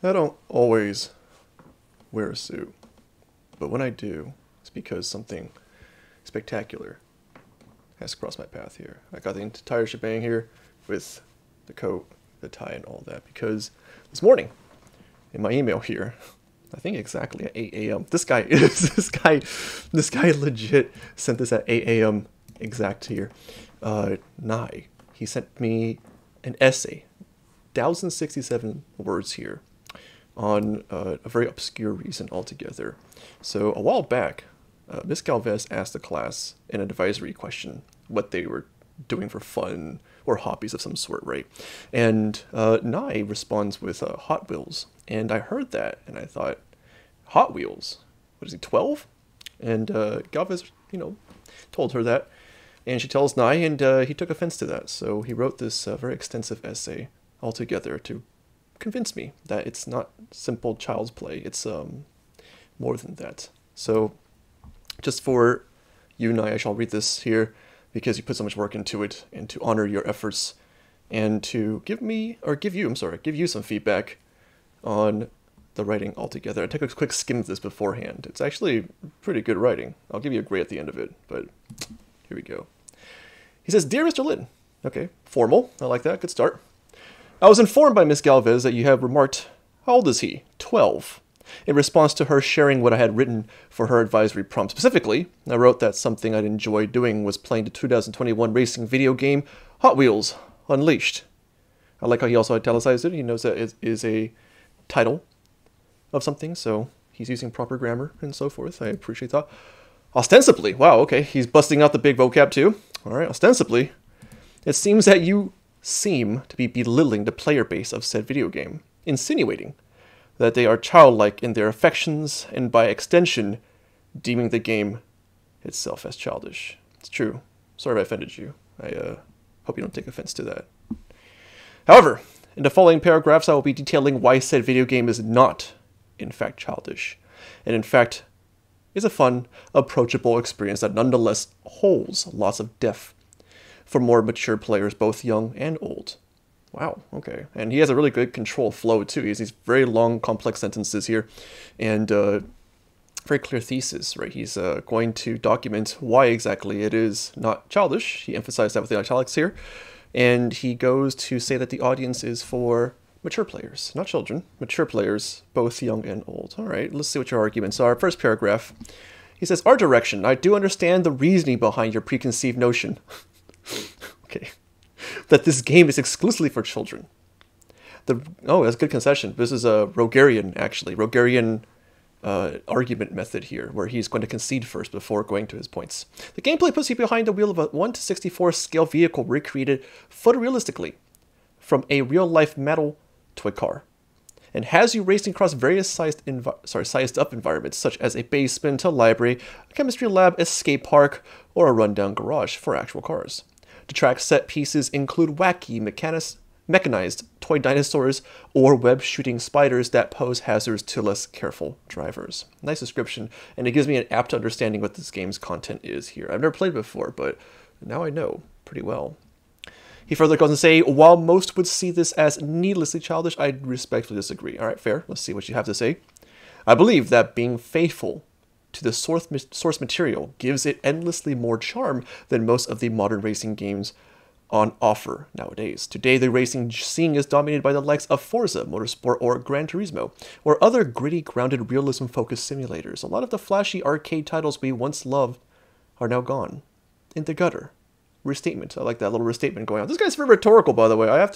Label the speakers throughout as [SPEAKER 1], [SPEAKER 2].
[SPEAKER 1] I don't always wear a suit, but when I do, it's because something spectacular has crossed my path here. I got the entire shebang here with the coat, the tie, and all that because this morning in my email here, I think exactly at 8 a.m. This guy legit sent this at 8 a.m. exact here. Nye, he sent me an essay, 1,067 words here, on a very obscure reason altogether. So a while back, Miss Galvez asked the class in an advisory question what they were doing for fun or hobbies of some sort, right? And Nye responds with Hot Wheels. And I heard that, and I thought, Hot Wheels? What is he, 12? And Galvez, told her that. And she tells Nye, and he took offense to that. So he wrote this very extensive essay altogether to convince me that it's not simple child's play. It's more than that. So just for you, Nye, I shall read this here because you put so much work into it, and to honor your efforts, and to give you some feedback on the writing altogether. I took a quick skim of this beforehand. It's actually pretty good writing. I'll give you a grade at the end of it, but here we go. He says, Dear Mr. Lin, okay, formal, I like that, good start. I was informed by Miss Galvez that you have remarked, how old is he? 12. In response to her sharing what I had written for her advisory prompt. Specifically, I wrote that something I'd enjoy doing was playing the 2021 racing video game, Hot Wheels Unleashed. I like how he also italicized it. He knows that it is a title of something, so he's using proper grammar and so forth. I appreciate that. Ostensibly, wow, okay, he's busting out the big vocab too. All right, ostensibly, it seems that you seem to be belittling the player base of said video game, insinuating that they are childlike in their affections and by extension, deeming the game itself as childish. It's true. Sorry if I offended you. I hope you don't take offense to that. However, in the following paragraphs, I will be detailing why said video game is not, in fact, childish, and in fact, is a fun, approachable experience that nonetheless holds lots of depth for more mature players, both young and old. Wow, okay. And he has a really good control flow, too. He has these very long, complex sentences here, and very clear thesis, right? He's going to document why exactly it is not childish. He emphasized that with the italics here. And he goes to say that the audience is for mature players, not children. Mature players, both young and old. All right, let's see what your arguments are. First paragraph. He says, Art direction. I do understand the reasoning behind your preconceived notion. Okay. That this game is exclusively for children. Oh, that's a good concession. This is a Rogerian, actually. Rogerian argument method here, where he's going to concede first before going to his points. The gameplay puts you behind the wheel of a 1:64 scale vehicle recreated photorealistically from a real-life metal toy car, and has you racing across various sized-up environments, such as a basement, a library, a chemistry lab, escape park, or a rundown garage for actual cars. The track set pieces include wacky mechanized toy dinosaurs or web-shooting spiders that pose hazards to less careful drivers. Nice description, and it gives me an apt understanding what this game's content is here. I've never played before, but now I know pretty well. He further goes on to say, while most would see this as needlessly childish, I respectfully disagree. All right, fair. Let's see what you have to say. I believe that being faithful to the source material gives it endlessly more charm than most of the modern racing games on offer nowadays. Today, the racing scene is dominated by the likes of Forza Motorsport or Gran Turismo, or other gritty, grounded, realism-focused simulators. A lot of the flashy arcade titles we once loved are now gone. In the gutter. Restatement. I like that little restatement going on. This guy's very rhetorical, by the way. I have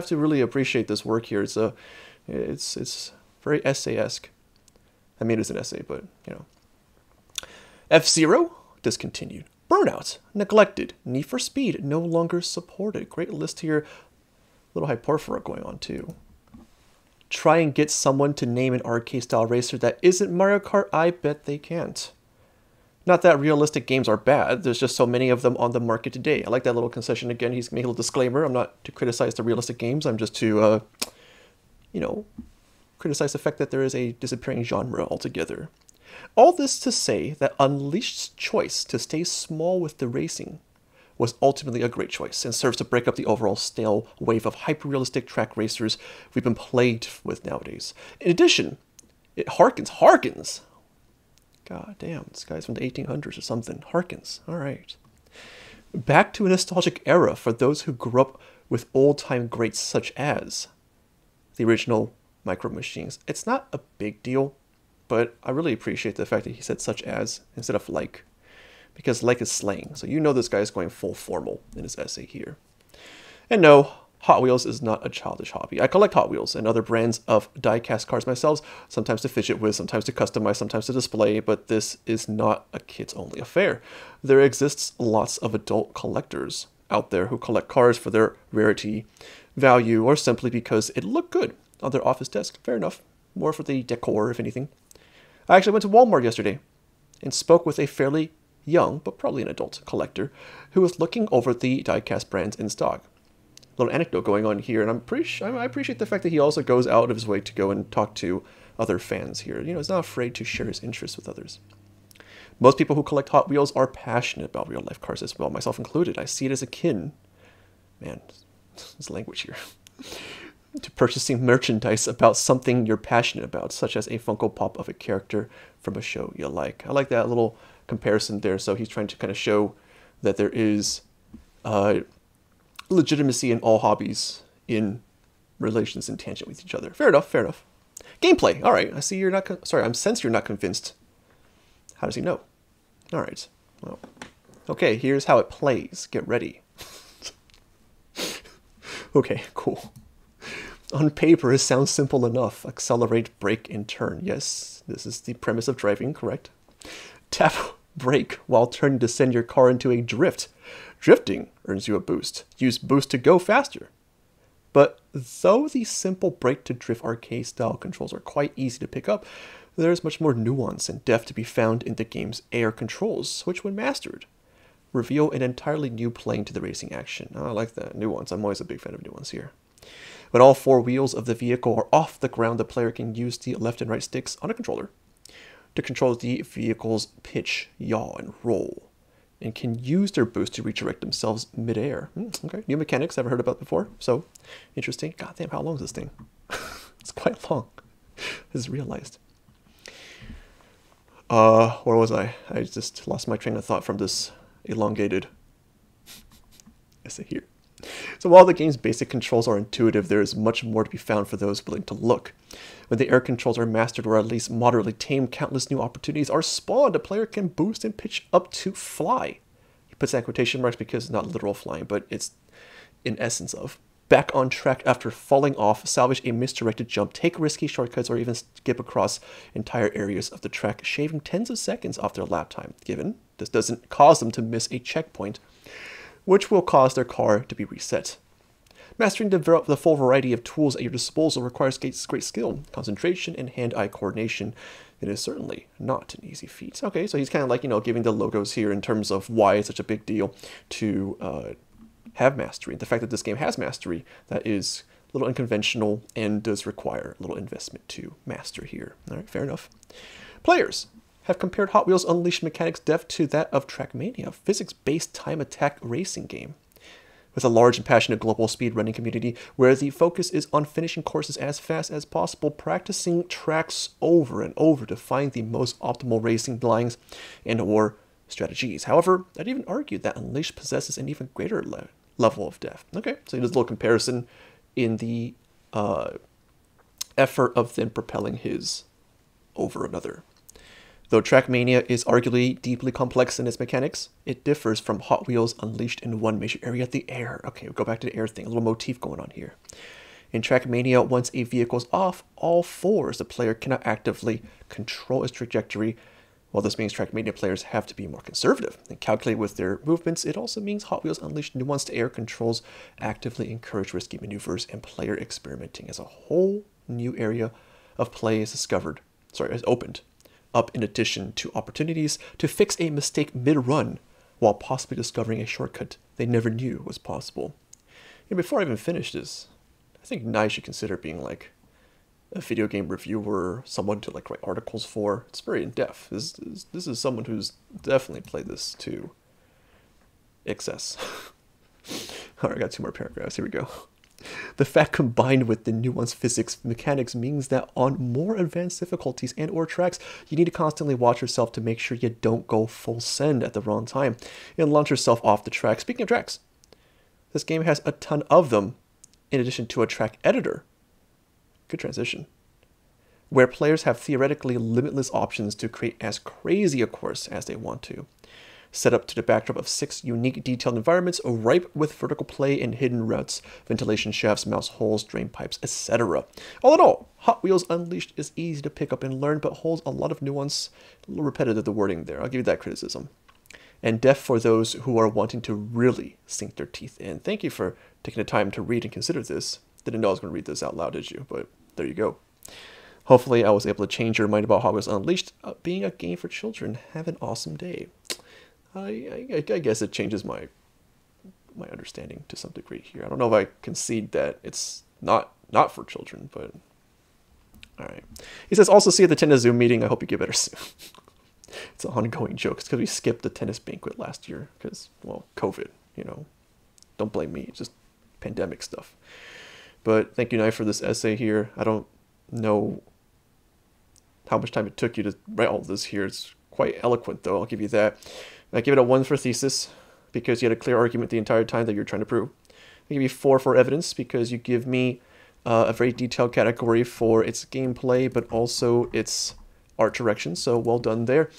[SPEAKER 1] to really appreciate this work here. It's very essay-esque. I mean, it's an essay, but F-Zero discontinued. Burnout neglected. Need for Speed no longer supported. Great list here. Little hyperphora going on too. Try and get someone to name an arcade-style racer that isn't Mario Kart. I bet they can't. Not that realistic games are bad, there's just so many of them on the market today. I like that little concession again. He's making a little disclaimer. I'm not to criticize the realistic games, I'm just to, criticize the fact that there is a disappearing genre altogether. All this to say that Unleashed's choice to stay small with the racing was ultimately a great choice and serves to break up the overall stale wave of hyper-realistic track racers we've been plagued with nowadays. In addition, it harkens. God damn, this guy's from the 1800s or something. Harkens. All right. Back to a nostalgic era for those who grew up with old-time greats such as the original Micro Machines. It's not a big deal, but I really appreciate the fact that he said such as instead of like, because like is slang. So you know this guy is going full formal in his essay here. And no, Hot Wheels is not a childish hobby. I collect Hot Wheels and other brands of die-cast cars myself, sometimes to fidget with, sometimes to customize, sometimes to display, but this is not a kids-only affair. There exists lots of adult collectors out there who collect cars for their rarity, value, or simply because it looked good on their office desk. Fair enough. More for the decor, if anything. I actually went to Walmart yesterday and spoke with a fairly young, but probably an adult collector who was looking over the die-cast brands in stock. Little anecdote going on here, and I appreciate the fact that he also goes out of his way to go and talk to other fans here. You know, he's not afraid to share his interests with others. Most people who collect Hot Wheels are passionate about real-life cars as well, myself included. I see it as akin, man, this language here, to purchasing merchandise about something you're passionate about, such as a Funko Pop of a character from a show you like. I like that little comparison there. So he's trying to kind of show that there is legitimacy in all hobbies in relations in tangent with each other. Fair enough, fair enough. Gameplay. All right, I see you're not, sorry, I'm sense you're not convinced. How does he know? All right, well, okay, here's how it plays. Get ready. Okay, cool. On paper, it sounds simple enough. Accelerate, brake, and turn. Yes, this is the premise of driving, correct? Tap brake while turning to send your car into a drift. Drifting earns you a boost. Use boost to go faster. But though the simple brake to drift arcade style controls are quite easy to pick up, there's much more nuance and depth to be found in the game's air controls, which when mastered, reveal an entirely new plane to the racing action. Oh, I like that nuance. I'm always a big fan of nuance here. When all four wheels of the vehicle are off the ground, the player can use the left and right sticks on a controller to control the vehicle's pitch, yaw, and roll, and can use their boost to redirect themselves mid-air. Okay, new mechanics I haven't heard about before, so interesting. God damn, how long is this thing? It's quite long. I just realized. Where was I? I just lost my train of thought from this elongated essay here. So while the game's basic controls are intuitive, there is much more to be found for those willing to look. When the air controls are mastered or at least moderately tamed, countless new opportunities are spawned. A player can boost and pitch up to fly. He puts that in quotation marks because it's not literal flying, but it's in essence of. Back on track after falling off, salvage a misdirected jump, take risky shortcuts, or even skip across entire areas of the track, shaving tens of seconds off their lap time, given this doesn't cause them to miss a checkpoint, which will cause their car to be reset. Mastering the full variety of tools at your disposal requires great skill, concentration, and hand-eye coordination. It is certainly not an easy feat. Okay, so he's kind of like, you know, giving the logos here in terms of why it's such a big deal to have mastery. The fact that this game has mastery, that is a little unconventional and does require a little investment to master here. All right, fair enough. Players have compared Hot Wheels Unleashed mechanics depth to that of Trackmania, a physics-based time attack racing game. With a large and passionate global speedrunning community where the focus is on finishing courses as fast as possible, practicing tracks over and over to find the most optimal racing lines and or strategies. However, I'd even argue that Unleashed possesses an even greater level of depth. Okay, so there's a little comparison in the effort of then propelling his over another. Though Trackmania is arguably deeply complex in its mechanics, it differs from Hot Wheels Unleashed in one major area, the air. Okay, we'll go back to the air thing, a little motif going on here. In Trackmania, once a vehicle is off all fours, the player cannot actively control its trajectory. While this means Trackmania players have to be more conservative and calculate with their movements, it also means Hot Wheels Unleashed nuanced air controls actively encourage risky maneuvers and player experimenting as a whole new area of play is opened up in addition to opportunities to fix a mistake mid-run while possibly discovering a shortcut they never knew was possible. And before I even finish this, I think Nye should consider being like a video game reviewer, someone to like write articles for. It's very in-depth. This is someone who's definitely played this too. excess. All right, I got 2 more paragraphs. Here we go. The fact combined with the nuanced physics mechanics means that on more advanced difficulties and or tracks, you need to constantly watch yourself to make sure you don't go full send at the wrong time and launch yourself off the track. Speaking of tracks, this game has a ton of them in addition to a track editor. Good transition. Where players have theoretically limitless options to create as crazy a course as they want to. Set up to the backdrop of 6 unique detailed environments ripe with vertical play and hidden routes, ventilation shafts, mouse holes, drain pipes, etc. All in all, Hotwheels Unleashed is easy to pick up and learn, but holds a lot of nuance. A little repetitive, the wording there. I'll give you that criticism. And def for those who are wanting to really sink their teeth in. Thank you for taking the time to read and consider this. Didn't know I was going to read this out loud, did you? But there you go. Hopefully I was able to change your mind about Hotwheels Unleashed being a game for children. Have an awesome day. I guess it changes my understanding to some degree here. I don't know if I concede that it's not for children, but all right. He says, also see you at the tennis Zoom meeting. I hope you get better soon. It's an ongoing joke. It's because we skipped the tennis banquet last year because, well, COVID, you know. Don't blame me. It's just pandemic stuff. But thank you, Knife, for this essay here. I don't know how much time it took you to write all of this here. It's quite eloquent, though. I'll give you that. I give it a 1 for thesis because you had a clear argument the entire time that you're trying to prove. I give you 4 for evidence because you give me a very detailed category for its gameplay, but also its art direction. So well done there.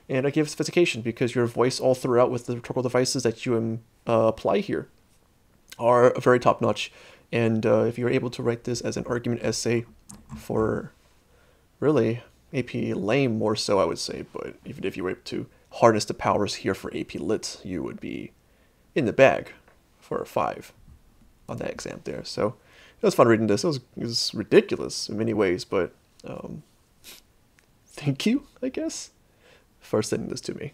[SPEAKER 1] And I give sophistication because your voice all throughout with the rhetorical devices that you apply here are very top notch. And if you're able to write this as an argument essay for really AP lame more so, I would say, but even if you were able to harness the powers here for AP Lit, you would be in the bag for a 5 on that exam there. So it was fun reading this. It was ridiculous in many ways, but thank you, I guess, for sending this to me.